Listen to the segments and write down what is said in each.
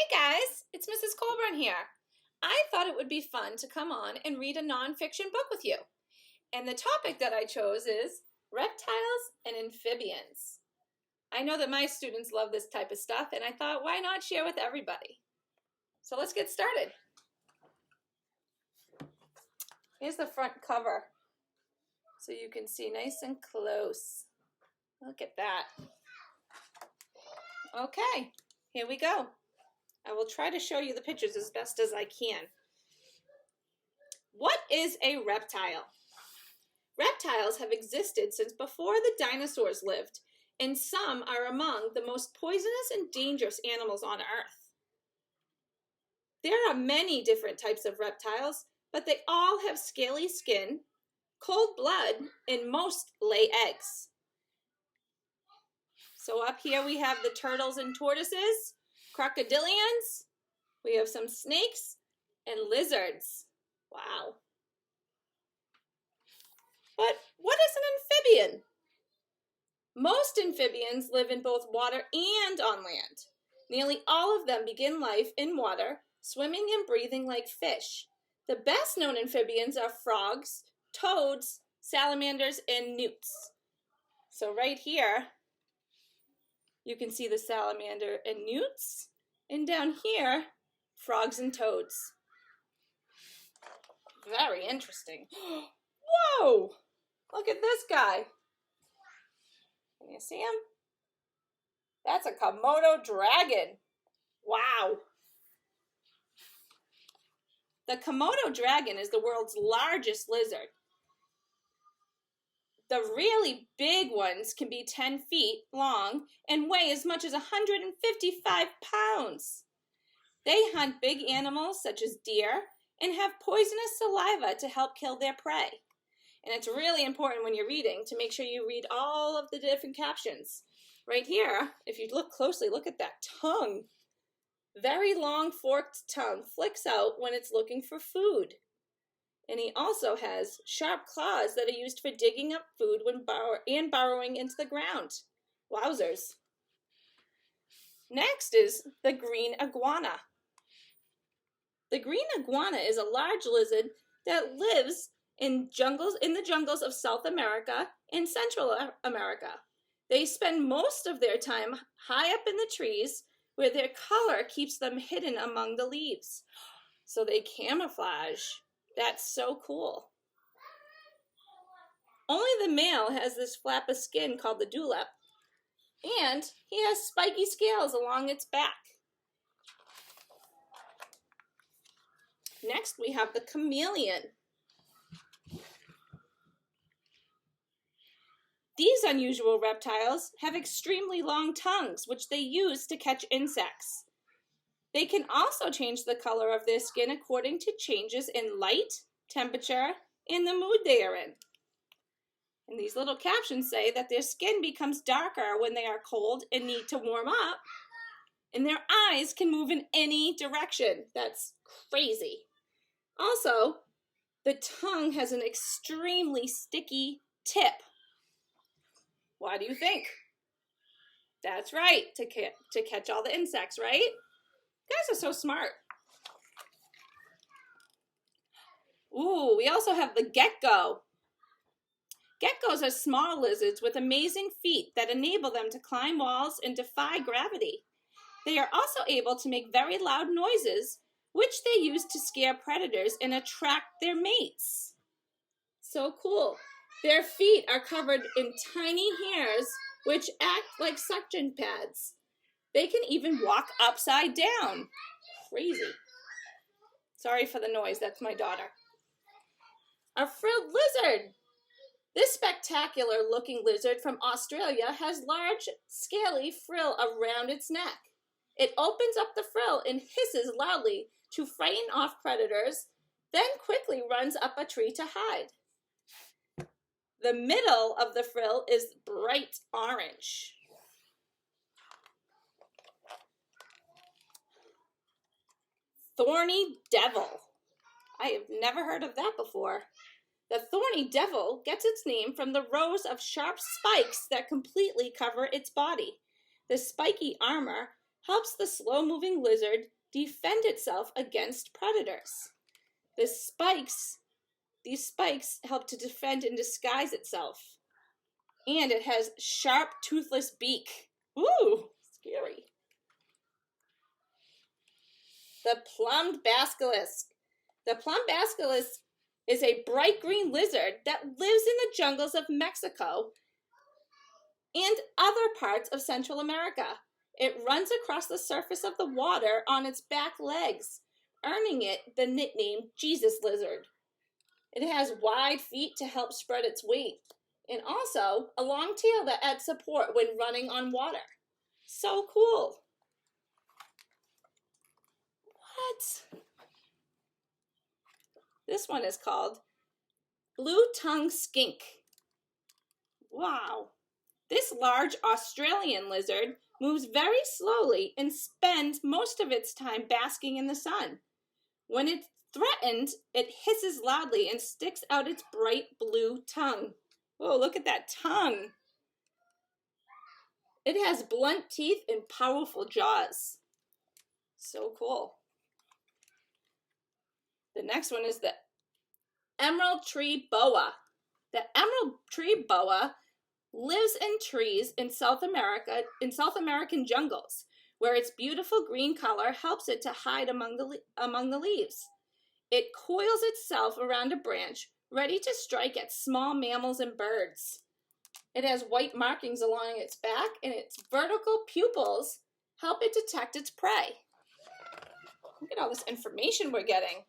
Hey guys, it's Mrs. Colburn here. I thought it would be fun to come on and read a nonfiction book with you. And the topic that I chose is reptiles and amphibians. I know that my students love this type of stuff, and I thought, why not share with everybody? So let's get started. Here's the front cover, so you can see nice and close. Look at that. Okay, here we go. I will try to show you the pictures as best as I can. What is a reptile? Reptiles have existed since before the dinosaurs lived, and some are among the most poisonous and dangerous animals on Earth. There are many different types of reptiles, but they all have scaly skin, cold blood, and most lay eggs. So up here we have the turtles and tortoises, crocodilians, we have some snakes, and lizards. Wow. But what is an amphibian? Most amphibians live in both water and on land. Nearly all of them begin life in water, swimming and breathing like fish. The best known amphibians are frogs, toads, salamanders, and newts. So right here, you can see the salamander and newts, and down here, frogs and toads. Very interesting. Whoa! Look at this guy. Can you see him? That's a Komodo dragon. Wow. The Komodo dragon is the world's largest lizard. The really big ones can be 10 feet long and weigh as much as 155 pounds. They hunt big animals such as deer and have poisonous saliva to help kill their prey. And it's really important when you're reading to make sure you read all of the different captions. Right here, if you look closely, look at that tongue. Very long forked tongue flicks out when it's looking for food. And he also has sharp claws that are used for digging up food when burrowing into the ground. Wowzers. Next is the green iguana. The green iguana is a large lizard that lives in the jungles of South America and Central America. They spend most of their time high up in the trees where their color keeps them hidden among the leaves. So they camouflage. That's so cool. Only the male has this flap of skin called the dewlap, and he has spiky scales along its back. Next, we have the chameleon. These unusual reptiles have extremely long tongues, which they use to catch insects. They can also change the color of their skin according to changes in light, temperature, and the mood they are in. And these little captions say that their skin becomes darker when they are cold and need to warm up, and their eyes can move in any direction. That's crazy. Also, the tongue has an extremely sticky tip. Why do you think? That's right, to catch all the insects, right? You guys are so smart. Ooh, we also have the gecko. Geckos are small lizards with amazing feet that enable them to climb walls and defy gravity. They are also able to make very loud noises, which they use to scare predators and attract their mates. So cool. Their feet are covered in tiny hairs, which act like suction pads. They can even walk upside down. Crazy. Sorry for the noise, that's my daughter. A frilled lizard. This spectacular looking lizard from Australia has large, scaly frill around its neck. It opens up the frill and hisses loudly to frighten off predators, then quickly runs up a tree to hide. The middle of the frill is bright orange. Thorny devil. I have never heard of that before. The thorny devil gets its name from the rows of sharp spikes that completely cover its body. The spiky armor helps the slow-moving lizard defend itself against predators. These spikes help to defend and disguise itself. And it has sharp, toothless beak. Ooh, scary. The plumed basilisk. The plumed basilisk is a bright green lizard that lives in the jungles of Mexico and other parts of Central America. It runs across the surface of the water on its back legs, earning it the nickname Jesus lizard. It has wide feet to help spread its weight, and also a long tail that adds support when running on water. So cool. What? This one is called blue-tongued skink. Wow. This large Australian lizard moves very slowly and spends most of its time basking in the sun. When it's threatened, it hisses loudly and sticks out its bright blue tongue. Whoa, look at that tongue. It has blunt teeth and powerful jaws. So cool. The next one is the emerald tree boa. The emerald tree boa lives in trees in South American jungles, where its beautiful green color helps it to hide among the leaves. It coils itself around a branch, ready to strike at small mammals and birds. It has white markings along its back, and its vertical pupils help it detect its prey. Look at all this information we're getting.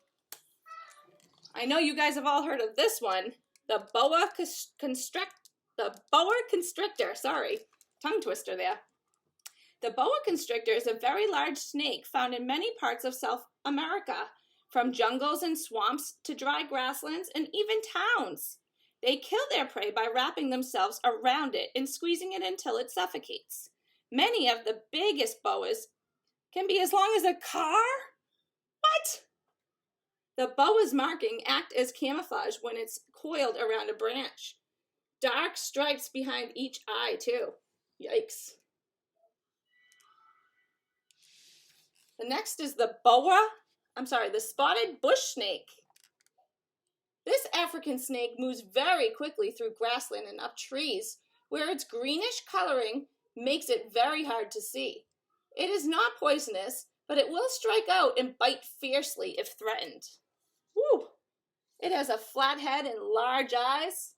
I know you guys have all heard of this one, the boa constrictor. Sorry, tongue twister there. The boa constrictor is a very large snake found in many parts of South America, from jungles and swamps to dry grasslands and even towns. They kill their prey by wrapping themselves around it and squeezing it until it suffocates. Many of the biggest boas can be as long as a car. What? The boa's marking act as camouflage when it's coiled around a branch. Dark stripes behind each eye, too. Yikes. The next is the spotted bush snake. This African snake moves very quickly through grassland and up trees, where its greenish coloring makes it very hard to see. It is not poisonous, but it will strike out and bite fiercely if threatened. Woo! It has a flat head and large eyes,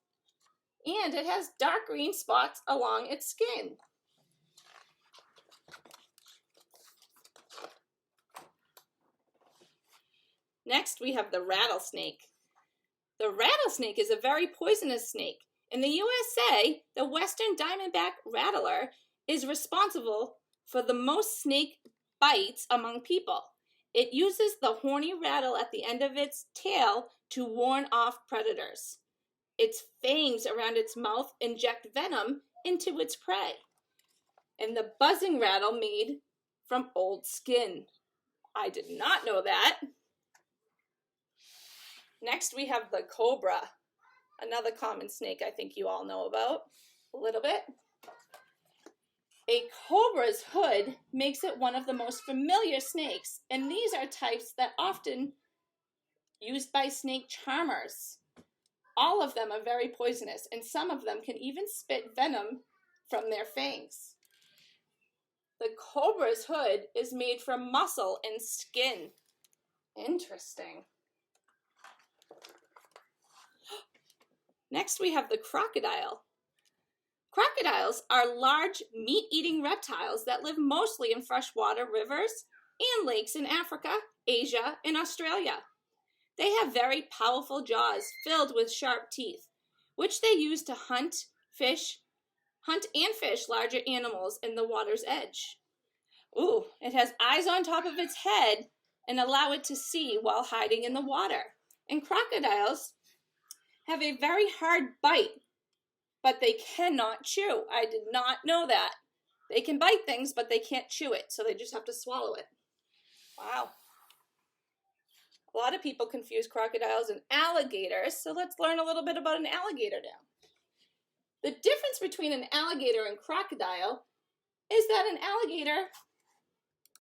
and it has dark green spots along its skin. Next, we have the rattlesnake. The rattlesnake is a very poisonous snake. In the USA, the western diamondback rattler is responsible for the most snake bites among people. It uses the horny rattle at the end of its tail to warn off predators. Its fangs around its mouth inject venom into its prey. And the buzzing rattle made from old skin. I did not know that. Next, we have the cobra, another common snake I think you all know about a little bit. A cobra's hood makes it one of the most familiar snakes, and these are types that often used by snake charmers. All of them are very poisonous, and some of them can even spit venom from their fangs. The cobra's hood is made from muscle and skin. Interesting. Next, we have the crocodile. Crocodiles are large, meat-eating reptiles that live mostly in freshwater rivers and lakes in Africa, Asia, and Australia. They have very powerful jaws filled with sharp teeth, which they use to hunt and fish larger animals in the water's edge. Ooh, it has eyes on top of its head and allow it to see while hiding in the water. And crocodiles have a very hard bite, but they cannot chew. I did not know that. They can bite things, but they can't chew it, so they just have to swallow it. Wow. A lot of people confuse crocodiles and alligators, so let's learn a little bit about an alligator now. The difference between an alligator and crocodile is that an alligator